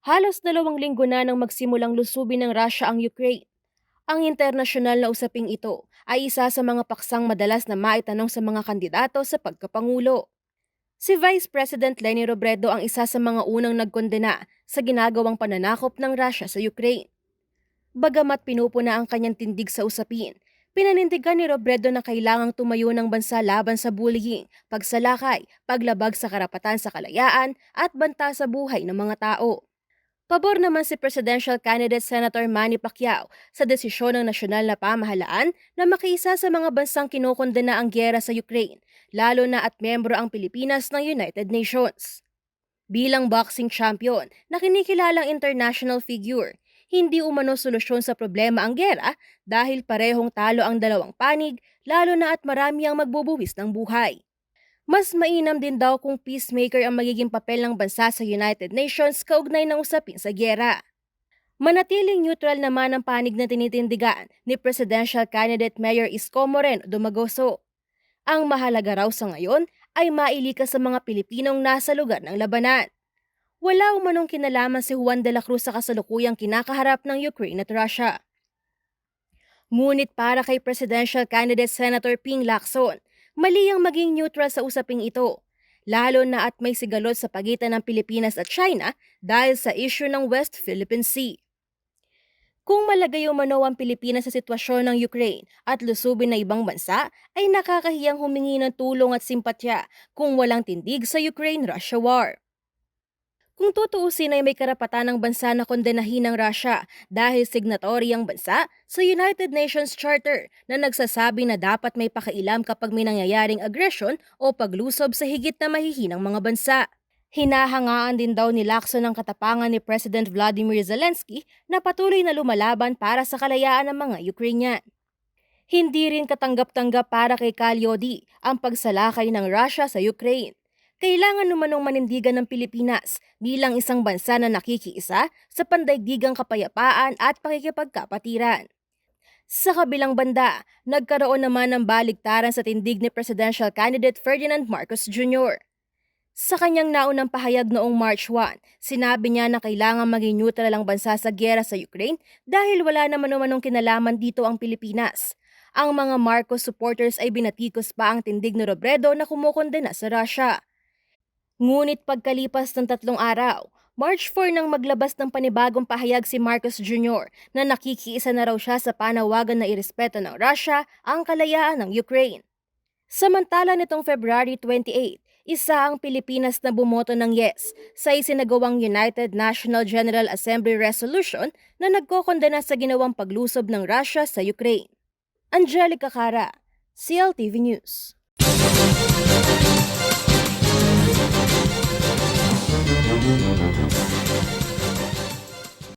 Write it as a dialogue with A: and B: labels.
A: Halos 2 linggo na nang magsimulang lusubin ng Russia ang Ukraine. Ang internasyonal na usaping ito ay isa sa mga paksang madalas na maitanong sa mga kandidato sa pagkapangulo. Si Vice President Leni Robredo ang isa sa mga unang nagkondena sa ginagawang pananakop ng Russia sa Ukraine. Bagamat pinupuna ang kanyang tindig sa usapin, pinanindigan ni Robredo na kailangang tumayo ng bansa laban sa bullying, pagsalakay, paglabag sa karapatan sa kalayaan at banta sa buhay ng mga tao. Pabor naman si Presidential Candidate Senator Manny Pacquiao sa desisyon ng nasyonal na pamahalaan na makiisa sa mga bansang kinokondena ang gyera sa Ukraine, lalo na at miyembro ang Pilipinas ng United Nations. Bilang boxing champion na kinikilalang international figure, hindi umano solusyon sa problema ang gyera dahil parehong talo ang dalawang panig, lalo na at marami ang magbubuwis ng buhay. Mas mainam din daw kung peacemaker ang magiging papel ng bansa sa United Nations kaugnay ng usapin sa gyera. Manatiling neutral naman ang panig na tinitindigan ni Presidential Candidate Mayor Isko Moreno Dumagoso. Ang mahalaga raw sa ngayon ay mailikas sa mga Pilipinong nasa lugar ng labanan. Wala umanong kinalaman si Juan de la Cruz sa kasalukuyang kinakaharap ng Ukraine at Russia. Ngunit para kay Presidential Candidate Senator Ping Lacson, mali ang maging neutral sa usaping ito, lalo na at may sigalot sa pagitan ng Pilipinas at China dahil sa issue ng West Philippine Sea. Kung malagay umano ang Pilipinas sa sitwasyon ng Ukraine at lusubin na ibang bansa, ay nakakahiyang humingi ng tulong at simpatya kung walang tindig sa Ukraine-Russia war. Kung tutuusin ay may karapatan ng bansa na kondenahin ng Russia dahil signatory ang bansa sa United Nations Charter na nagsasabi na dapat may pakailam kapag may nangyayaring agresyon o paglusob sa higit na mahihinang mga bansa. Hinahangaan din daw ni Lacson ang katapangan ni President Vladimir Zelensky na patuloy na lumalaban para sa kalayaan ng mga Ukrainian. Hindi rin katanggap-tanggap para kay Kalyodi ang pagsalakay ng Russia sa Ukraine. Kailangan namanong manindigan ng Pilipinas bilang isang bansa na nakikiisa sa pandaigdigang kapayapaan at pakikipagkapatiran. Sa kabilang banda, nagkaroon naman ng baligtaran sa tindig ni Presidential Candidate Ferdinand Marcos Jr. Sa kanyang naunang pahayag noong March 1, sinabi niya na kailangan maging neutral ang bansa sa gyera sa Ukraine dahil wala naman umanong kinalaman dito ang Pilipinas. Ang mga Marcos supporters ay binatikos pa ang tindig ni Robredo na kumukondena sa Russia. Ngunit pagkalipas ng 3 araw, March 4 nang maglabas ng panibagong pahayag si Marcos Jr. na nakikiisa na raw siya sa panawagan na irespeto ng Russia ang kalayaan ng Ukraine. Samantala nitong February 28, isa ang Pilipinas na bumoto ng yes sa isinagawang United National General Assembly Resolution na nagkokondena sa ginawang paglusob ng Russia sa Ukraine. Angelica Cara, CLTV News.